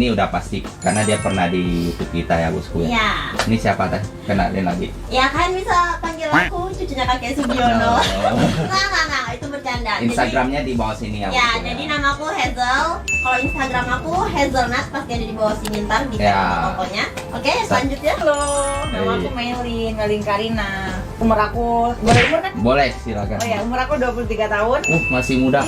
Ini udah pasti karena dia pernah di YouTube kita ya bosku ya. Iya. Ini siapa teh? Kenalin lagi. Ya kan bisa panggil aku cucunya kakek Sugiono. No. Nggak, itu bercanda. Instagramnya di bawah sini ya. Ya, bosku jadi nama aku Hazel. Kalau Instagram aku Hazelnut, pasti ada di bawah sini, ntar bisa Ya. pokoknya. Oke, selanjutnya. Halo, nama aku Melin, Melin Karina. Umur aku, boleh umur kan? Boleh silakan. Oh ya, umur aku 23 tahun. Masih muda.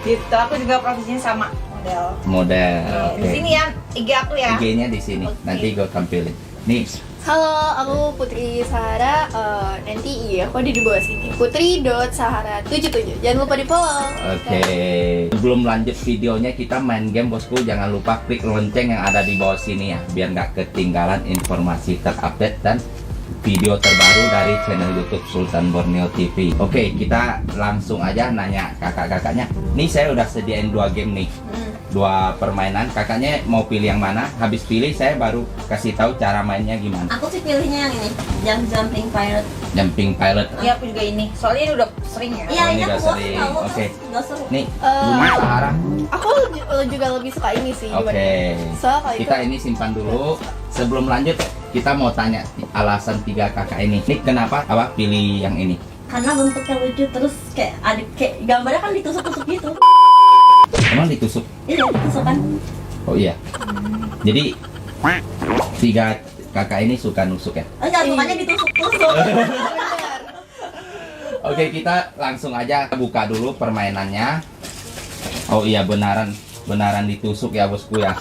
Gitu, aku juga profesinya sama, model. Model. Di sini ya, IG aku ya. IG-nya di sini. Oke. Nanti gue tampilin. Nih, Halo, aku Putri Sahara. Nanti aku ada di bawah sini. Putri.sahara77. Jangan lupa di follow. oke. Sebelum lanjut videonya kita main game bosku, jangan lupa klik lonceng yang ada di bawah sini ya, biar nggak ketinggalan informasi terupdate dan video terbaru dari channel YouTube Sultan Borneo TV. Oke, kita langsung aja nanya kakak-kakaknya. Nih saya udah sediain 2 game nih. 2 permainan, kakaknya mau pilih yang mana? Habis pilih saya baru kasih tahu cara mainnya gimana. Aku sih pilihnya yang ini, Jumping Pirate. Jumping Pilot. Iya, aku juga ini. Soalnya ini udah sering ya. Iya, ini ini udah aku bosan sering. tahu. Oke. Nggak seru. Nih, gimana Sahara? Aku juga lebih suka ini sih. Oke. Soalnya Kita ini simpan dulu. Sebelum lanjut, kita mau tanya alasan 3 kakak ini. Nih kenapa pilih yang ini? Karena bentuknya lucu, terus kayak gambarnya kan ditusuk-tusuk gitu. Emang ditusuk? Iya, ditusuk kan. Oh iya. Jadi 3 kakak ini suka nusuk ya? Enggak, sukanya ditusuk-tusuk. Oke, kita langsung aja buka dulu permainannya. Oh iya, benaran ditusuk ya bosku ya.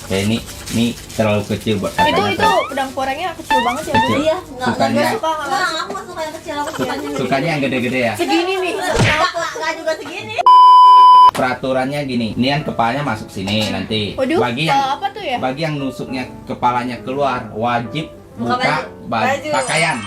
Oke, ini terlalu kecil buat kakaknya. itu pedang porengnya kecil banget ya, Bu. Kecil. Iya, enggak Sukanya- suka. Enggak, aku nggak suka yang kecil, aku sukanya yang Sukanya yang gede-gede ya? Segini nih. Enggak juga segini. Peraturannya gini, ini kan kepalanya masuk sini nanti. Waduh, apa tuh ya? Bagi yang nusuknya kepalanya keluar wajib buka baju. pakaian.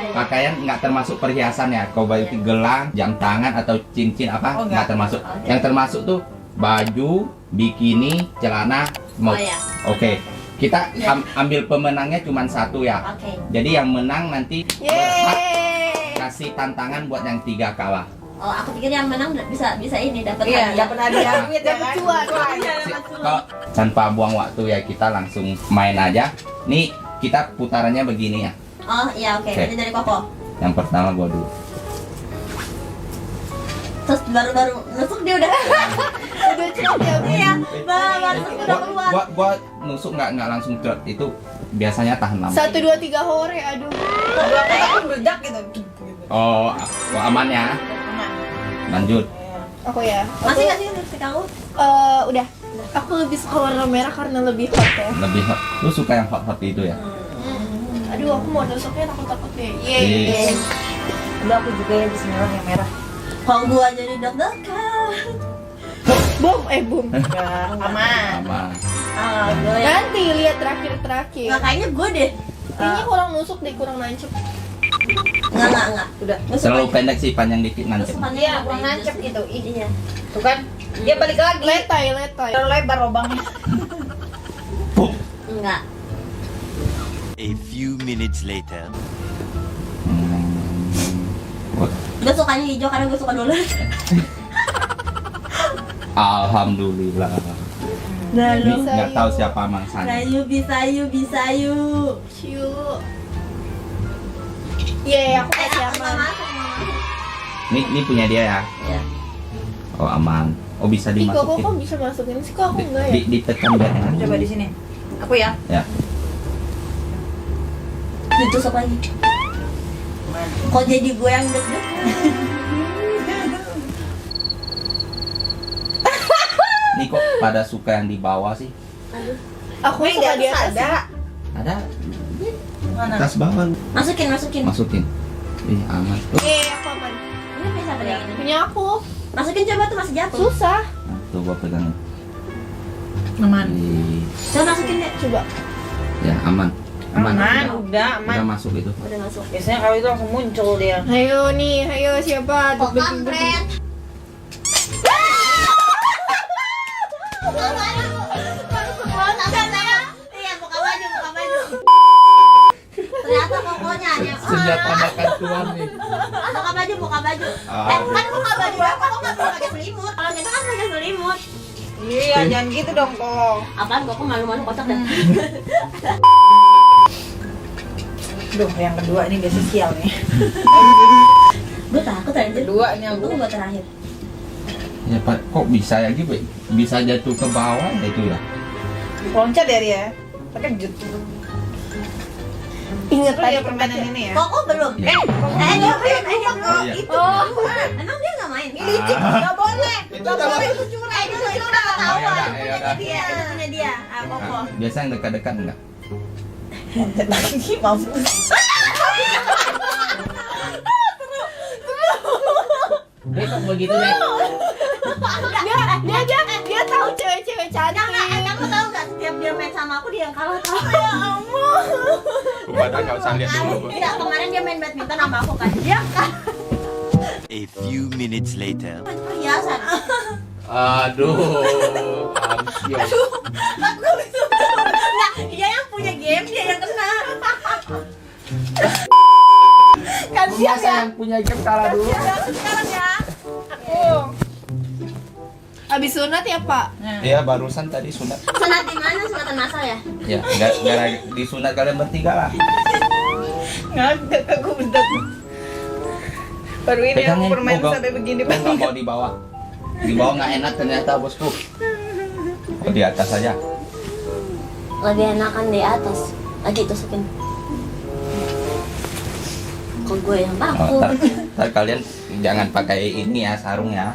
Pakaian nggak termasuk perhiasan ya. Kau baju gelang, jam tangan atau cincin apa Oh, nggak nggak. termasuk. Oke. Yang termasuk tuh baju, bikini, celana, Oh semua. ya. Oke, kita Ya. Ambil pemenangnya cuma 1 ya. Oke. Jadi yang menang nanti berhak Yeay. kasih tantangan buat yang 3 kalah. Oh, aku pikir yang menang bisa ini dapat Iya, dapat hadiah duit ya Dapat kan? cuan. Iya, Si- dapat cuan. Kalau tanpa buang waktu ya kita langsung main aja. Nih kita putarannya begini ya. Oh, iya oke. Oke. Ini dari Koko. Yang pertama gua dulu. Terus baru nusuk dia udah. Udah cukup ya, Bu. Iya, baru nusuk udah keluar. Gua nusuk nggak langsung cerat, itu biasanya tahan lama. 1, 2, 3 hore, aduh. Kalau aku takut meledak gitu. Oh, aman ya. Aman. Lanjut. Aku ya. Masih nggak sih lipstick kamu? Udah. Aku lebih suka warna merah karena lebih hot ya. Lebih hot. Lu suka yang hot itu ya? Aduh, aku mau nusuknya takut-takut deh. Yes. Yeay. Udah aku juga ya bismillah yang merah. Kalau gua jadi deg-degan. Bom. Udah aman. Aman. Ah, gue ya. Nanti lihat terakhir. Nggak, kayaknya gue deh. Kayaknya kurang nusuk deh, kurang nancep. Enggak. Udah. Terlalu pendek sih, panjang dikit nanti. Tusukannya Iya, nggak kurang kayak nancep gitu. Ih, Iya. tuh kan? Dia balik lagi. Letai. Terlalu lebar lubangnya. Enggak. A few minutes later. Gue sukanya hijau karena gue suka dolar. Alhamdulillah. Nah, Ini lu. nggak tahu siapa mangsanya. Bisa yuk. Ciu. Yeay, aku kasih Nggak aman. masuk. Ini punya dia ya. Iya. Oh aman. Oh bisa Ih, kok dimasukin. bisa masukin sih? Kok aku enggak ya? Ditekan biar enak. Coba di sini. Aku ya. Ya. Ditusuk lagi. Kok jadi gue yang deg-degan? Nih kok pada suka yang di bawah sih? Aduh. Aku suka di atas. ada. Ada Mana? tas bawah. Masukin. Masukin. Ih aman. Yeay, aku aman. Ini bisa pegang ini. Punya aku. Masukin coba tuh masih jatuh. Susah. Nah, tuh gua pegang. Aman. Ih, Coba masukin deh. Coba. ya aman. Aman, udah Udah aman. masuk itu. Udah masuk. Biasanya kalau itu langsung muncul dia. Ayo siapa? Kok kampret? Iya, buka baju. Ternyata kokonya hanya. Senjata makan tuan nih. Buka baju. Ah. Kan buka baju apa? Kok nggak bisa pakai selimut? Kalau kita kan pakai selimut. Iya, jangan gitu dong kok. Apaan gua kok malu-malu kocak deh. Duh, yang kedua ini biasa sial nih. Gua takut aja. Kedua ini aku. Gua terakhir. Ya Pak, kok bisa ya gitu? Bisa jatuh ke bawah itu ya? Loncat ya dia. Terkejut. Ingat Terus tadi ya permainan ini ya. Kok belum? Iya. Dia belum. Iya. Itu. Emang dia nggak main? Ini licik, nggak boleh. Itu Nggak udah boleh bagus. itu curang. Itu udah nggak tahu. Oh, ya udah, Itu ya punya udah. dia. Itu punya dia. Ah, Koko. Biasa yang dekat-dekat enggak? Loncat lagi, mampus. Dek, kok begitu deh? dia tahu cewek-cewek cantik. Aku tahu nggak setiap dia main sama aku dia yang kalah tahu. Ya ampun. Padahal nggak usah lihat dulu. Tidak, kemarin dia main badminton sama aku kan. Dia kan A few minutes later. perhiasan. Aduh, ansios. Enggak, dia yang punya game, dia yang kena. Kan siap Biasa ya. yang punya game kalah dulu. Sekarang ya. Abis sunat ya Pak? Iya, barusan tadi sunat. Sunat di mana? Sunatan masal ya? Ya, nggak disunat kalian bertiga lah. Ngagak aku bentar. Baru ini aku Pegangin, permain kok sampai begini nggak begini. mau di bawah. Di bawah nggak enak ternyata bosku. Oh, di atas saja. Lebih enakan di atas. Lagi tusukin. Kok gue yang Oh, takut? ntar kalian jangan pakai ini ya sarung ya.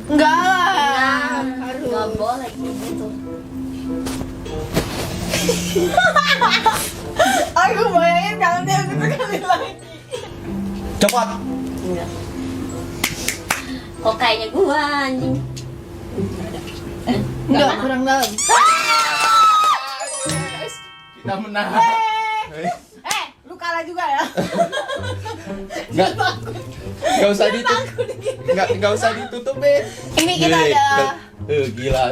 Enggak lah. Nggak boleh gitu. Aku bayangin kalau dia gitu kali lagi. Copot. Enggak. Kok kayaknya gua anjing. Enggak, kurang dalam. Kita menang. Lu kalah juga ya. Nggak usah ditutup. Nggak usah ditutupin. Ini kita ada Gila.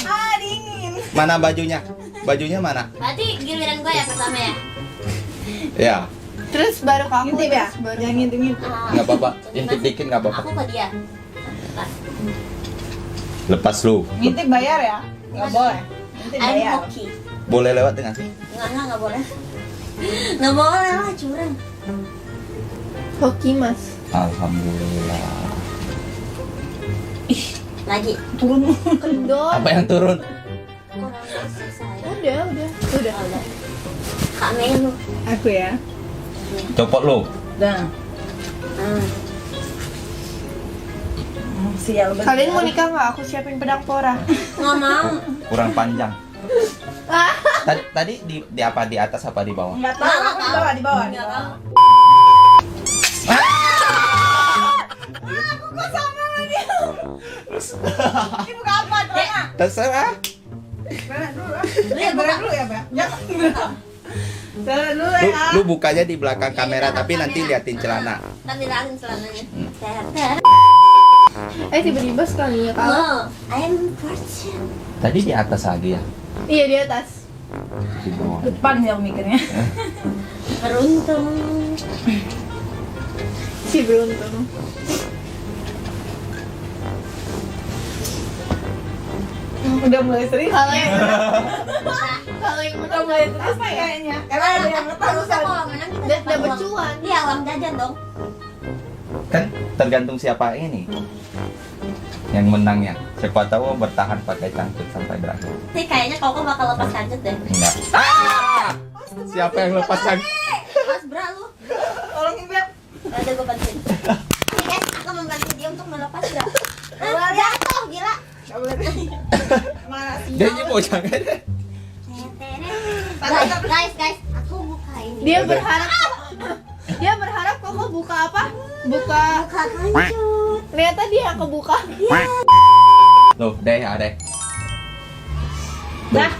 Ah, dingin. Mana bajunya? Bajunya mana? Berarti giliran gua ya pertama ya. Ya, terus baru ke aku. Ngintip ya? terus baru- Jangan ngintip-ngintip. Ah, nggak apa-apa. gimana? Intip dikit nggak apa-apa. Aku ke dia. Lepas lu. Ngintip bayar ya? Nggak boleh. Ngintip I'm bayar. hoki. Boleh lewat dengan. Nggak boleh. Nggak boleh lah, curang. Hoki Mas. Alhamdulillah. Lagi. Turun. Kendor. Apa yang turun? Kurang bersih saya. Udah. Oh, udah. Kak Melu. Aku ya. Copot lu. Dah. Sial betul. Kalian mau nikah nggak? Aku siapin pedang pora. Nggak mau. Kurang panjang. Tadi di apa, di atas apa di bawah? Nggak tahu. Aku di bawah, di bawah. Di Nggak bawah. tahu. Ini bukan apa, Trana? Terserah. Trana dulu. Lu yang Trana buka. dulu ya, Pak. Jangan. Trana dulu Lu, ya. lu bukanya di belakang Iya, kamera, di belakang tapi nanti kamera. liatin celana. Nanti liatin celananya. Tiba-tiba sekali ya kalah. Oh, I'm fortune. Tadi di atas lagi ya? Iya di atas. Di bawah. Depan sih aku mikirnya. Beruntung. Si beruntung. Udah mulai sering. Kalau yang Udah mulai terus kayaknya. Karena ada yang Terus ketahuan. kalau menang kita Udah dapat uang. bercuan. Iya, uang jajan dong. Kan tergantung siapa ini yang menangnya. Siapa tahu bertahan pakai cangcut sampai berakhir. Sih kayaknya Koko bakal lepas kancut deh. Enggak. Siapa yang lepas cangcut? Mas bra lu. Tolongin, Beb. Ada gue bantuin. Nih guys, aku membantu dia untuk melepas bra. Jatuh, gila. Nggak boleh. Mana sih? Dia ini mau jangan. Guys, aku buka ini. Dia berharap Koko buka apa? Buka. Buka kancut. Ternyata dia yang kebuka. Loh, deh, adek. Dah.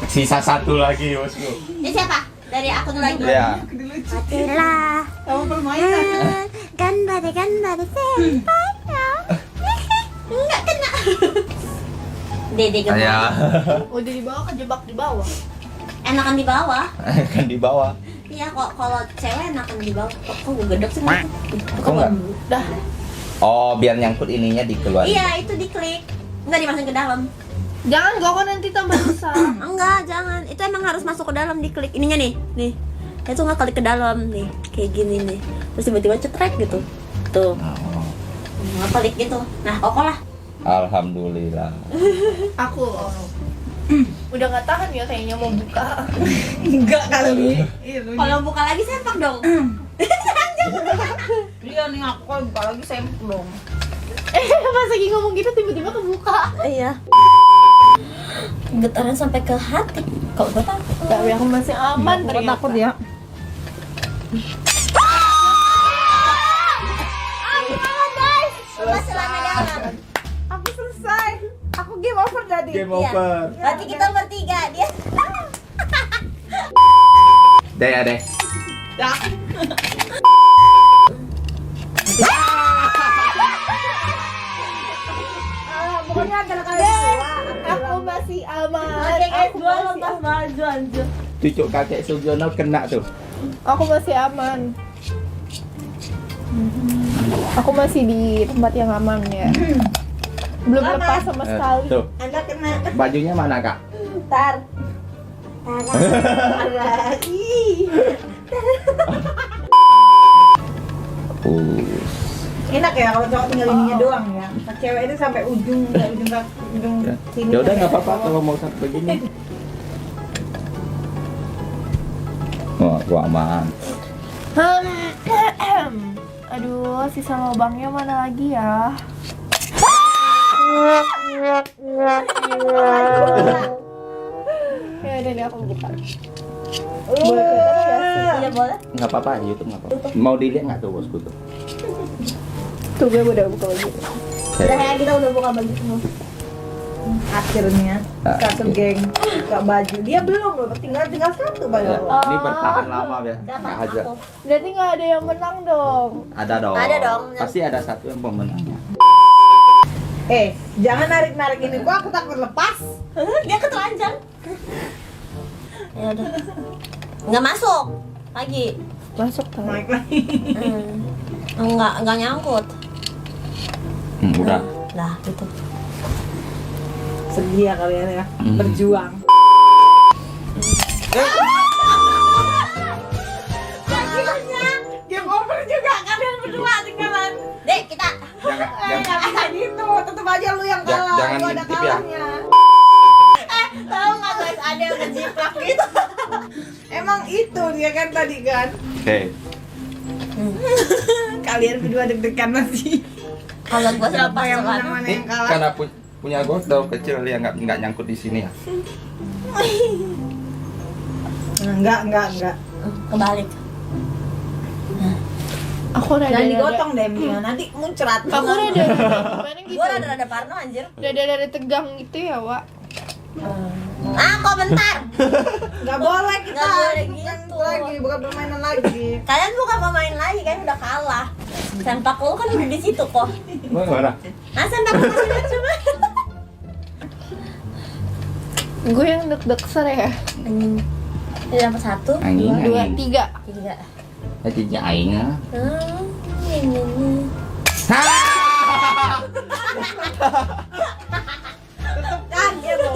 Sisa satu lagi, bosku. Ini siapa? Dari akun lagi. Ya. Aku dulu, Ci. Atilah. Kamu permainan. Ganbare senpai ya. Enggak kena. Dede gemuk. Ya. Udah di bawah, kejebak di bawah. Enakan di bawah. Kan di bawah. Iya, kok kalau cewek enakan di bawah. Kok gue gedek sih? Kok enggak? Dah. Oh, biar nyangkut ininya dikeluarin. Iya, itu diklik. Enggak dimasukin ke dalam. Jangan kok nanti tambah susah. Enggak, jangan. Itu emang harus masuk ke dalam, diklik ininya nih. Nih. Itu nggak klik ke dalam nih. Kayak gini nih. Terus tiba-tiba cetrek gitu. Tuh. Oh, Nggak klik gitu. Nah, Koko lah. alhamdulillah. Aku udah nggak tahan ya kayaknya mau buka. Enggak kali. Kalau buka lagi sempak dong. Iya nih aku kalau buka lagi sempur dong. Pas lagi ngomong gitu tiba-tiba kebuka. Iya. Getaran sampai ke hati. Kok gue takut? Tapi aku masih aman Aku ternyata. takut ya. Coba celana dalam. Aku selesai. Aku game over tadi. Game Iya. over. Berarti kita bertiga, dia. Deh, ya deh. Ya. Pokoknya antara kalian berdua. Aku masih aman. Oke, guys, Aku dua masih- lompat maju anjir. Cucuk kakek Sugiono kena tuh. Aku masih aman. Aku masih di tempat yang aman ya. Belum Aman. lepas sama sekali. Tuh, Anda kena. bajunya mana kak? Ntar. Enak ya kalau cowok tinggal ininya doang ya. Nah, cewek itu sampai ujung Ya, sini. ya udah nggak apa-apa kalau mau sampai begini. Wah, gua aman. Aduh, sisa lubangnya mana lagi ya? Ya udah deh aku buka. Boleh kelihatan nggak sih? Iya boleh. Nggak apa-apa, YouTube nggak apa-apa. Mau dilihat nggak tuh bosku tuh? Tuh gue udah buka lagi. Udah ya, kita udah buka baju semua. Akhirnya Ah, satu oke. geng buka baju. Dia belum loh, tinggal satu baju. Ya, ini bertahan lama ya. Dapat Nggak aja. aku. Berarti nggak ada yang menang dong. Ada dong. Ada dong. Pasti ada satu yang pemenangnya. Jangan narik-narik ini gua, aku takut lepas. Dia ketelanjang. Ya udah. Nggak masuk. Lagi. Masuk tangan. Naik lagi. Enggak nyangkut. Udah. Lah, gitu. Sedia kalian ya, berjuang. Game over juga kalian berdua tinggalan. Dek, kita. Jangan, Nggak bisa gitu, tetep aja lu yang Ja- kalah. jangan Lu ada ngintip ya. kalahnya. Tahu nggak guys, ada yang ngejiplak gitu. Emang itu dia kan tadi kan. Oke. Kalian berdua deg-degan masih. Kalau gua sama Siapa yang pasangan. menang mana Ini yang kalah? karena punya gua dari kecil dia nggak nyangkut di sini ya. Enggak. Kebalik. Aku rada Jangan digotong deh, Mia. Nanti muncrat. Aku rada gimana gitu? Gua rada parno anjir. Rada tegang gitu ya, Wak. Ah, komentar. Nggak boleh kita. Nggak boleh Bukan gitu. lagi, bukan permainan lagi. Kalian bukan pemain lagi kan, udah kalah. Sempak lu kan udah di situ kok. Mana? Nah, sempak lu masih ada cuma. Gue yang deg-deg ya. Ini dapat 1, Angin, 2, 2, angin. 3. 3. Jadi aingnya. Ini. Anjir loh.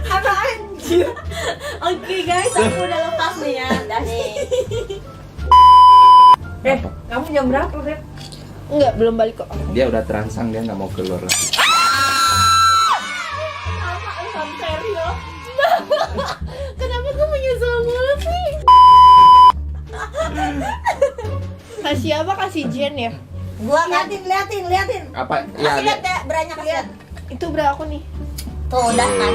Apa anjir? Oke guys, aku udah lepas nih ya. Dah nih. Kamu jam berapa, Beb? Enggak, belum balik kok. Dia udah terangsang, dia nggak mau keluar lagi. Kenapa gue menyesal mulu sih? Kasih apa? Kasih Jen ya? Gua kan Liatin. Apa? kasih Ya, lihat ya, beranyak kasih lihat. Itu bra aku nih. Tuh, udah kan.